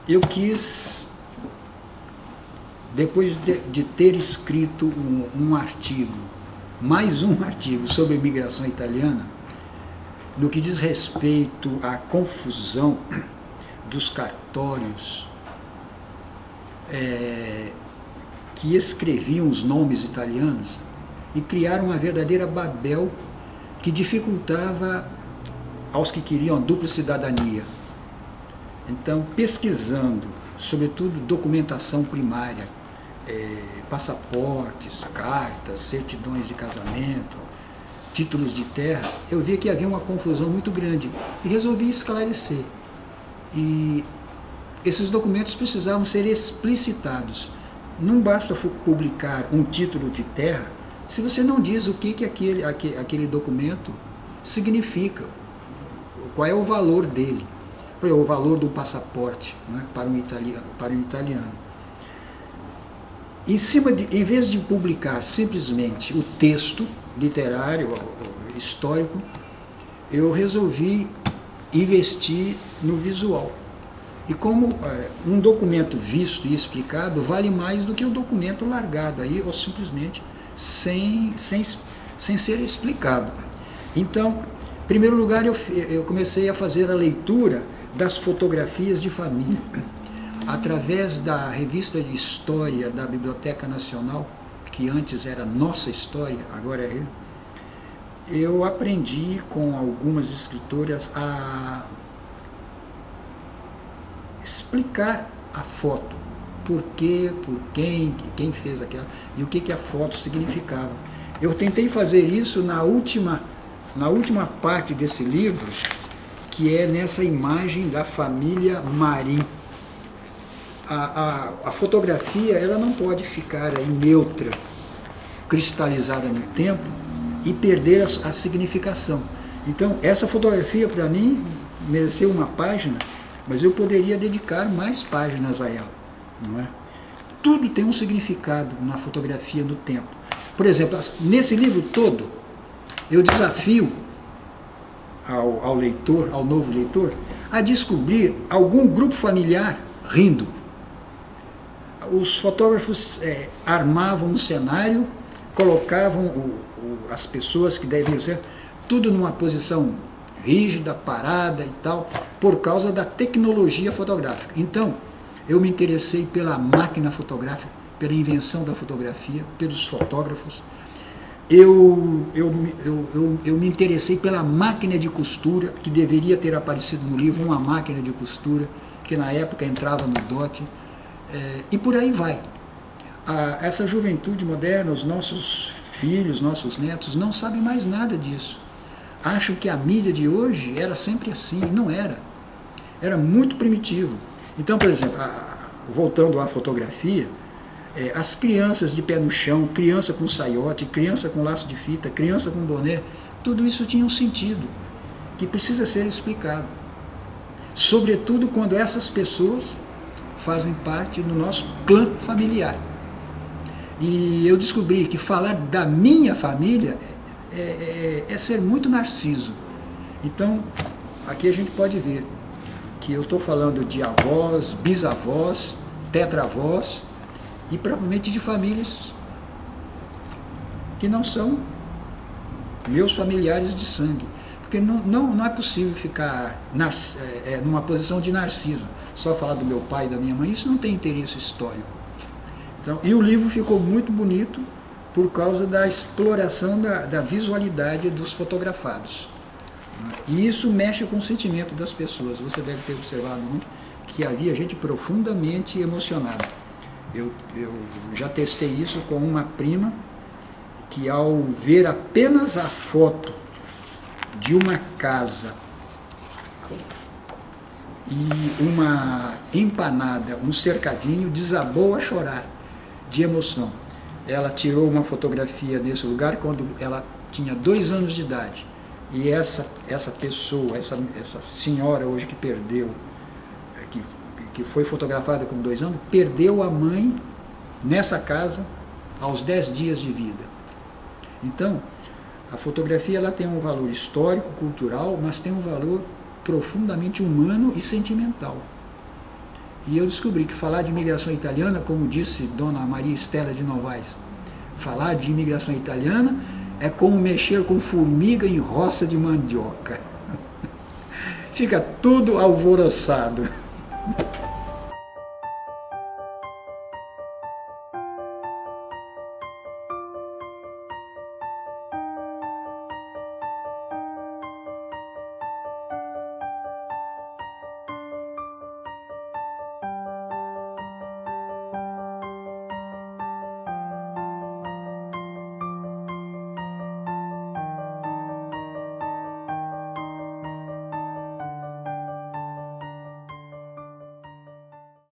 eu quis, depois de ter escrito um artigo, mais um artigo sobre a imigração italiana, no que diz respeito à confusão dos cartórios que escreviam os nomes italianos e criaram uma verdadeira Babel que dificultava aos que queriam a dupla cidadania. Então, pesquisando, sobretudo documentação primária, passaportes, cartas, certidões de casamento, títulos de terra, eu vi que havia uma confusão muito grande e resolvi esclarecer. E esses documentos precisavam ser explicitados. Não basta publicar um título de terra se você não diz o que aquele documento significa, qual é o valor dele, o valor do passaporte, né, para um italiano. Em vez de publicar simplesmente o texto literário, histórico, eu resolvi investir no visual. E como um documento visto e explicado vale mais do que um documento largado aí, ou simplesmente sem ser explicado. Então, em primeiro lugar, eu comecei a fazer a leitura das fotografias de família. Através da revista de história da Biblioteca Nacional, que antes era Nossa História, agora é ele, eu aprendi com algumas escritoras a explicar a foto, por quê, por quem fez aquela, e o que a foto significava. Eu tentei fazer isso na última parte desse livro, que é nessa imagem da família Marim. A fotografia, ela não pode ficar aí neutra, cristalizada no tempo e perder a significação. Então, essa fotografia, para mim, mereceu uma página, mas eu poderia dedicar mais páginas a ela, não é? Tudo tem um significado na fotografia no tempo. Por exemplo, nesse livro todo, eu desafio ao leitor, ao novo leitor, a descobrir algum grupo familiar rindo. Os fotógrafos armavam um cenário, colocavam as pessoas que deviam ser, tudo numa posição rígida, parada e tal, por causa da tecnologia fotográfica. Então, eu me interessei pela máquina fotográfica, pela invenção da fotografia, pelos fotógrafos. Eu me interessei pela máquina de costura, que deveria ter aparecido no livro, uma máquina de costura, que na época entrava no dote. E por aí vai. Essa juventude moderna, os nossos filhos, nossos netos, não sabem mais nada disso. Acham que a mídia de hoje era sempre assim. Não era. Era muito primitivo. Então, por exemplo, voltando à fotografia, as crianças de pé no chão, criança com saiote, criança com laço de fita, criança com boné, tudo isso tinha um sentido que precisa ser explicado. Sobretudo quando essas pessoas fazem parte do nosso clã familiar. E eu descobri que falar da minha família é ser muito narciso. Então, aqui a gente pode ver que eu estou falando de avós, bisavós, tetravós e provavelmente de famílias que não são meus familiares de sangue. Porque não é possível ficar numa posição de narciso, só falar do meu pai e da minha mãe, isso não tem interesse histórico. Então, e o livro ficou muito bonito por causa da exploração da visualidade dos fotografados. E isso mexe com o sentimento das pessoas. Você deve ter observado muito que havia gente profundamente emocionada. Eu já testei isso com uma prima que, ao ver apenas a foto de uma casa e uma empanada, um cercadinho, desabou a chorar de emoção. Ela tirou uma fotografia desse lugar quando ela tinha 2 anos de idade. E essa pessoa, essa senhora hoje que perdeu, que foi fotografada com 2 anos, perdeu a mãe nessa casa aos 10 dias de vida. Então, a fotografia ela tem um valor histórico, cultural, mas tem um valor profundamente humano e sentimental. E eu descobri que falar de imigração italiana, como disse Dona Maria Estela de Novaes, falar de imigração italiana é como mexer com formiga em roça de mandioca. Fica tudo alvoroçado.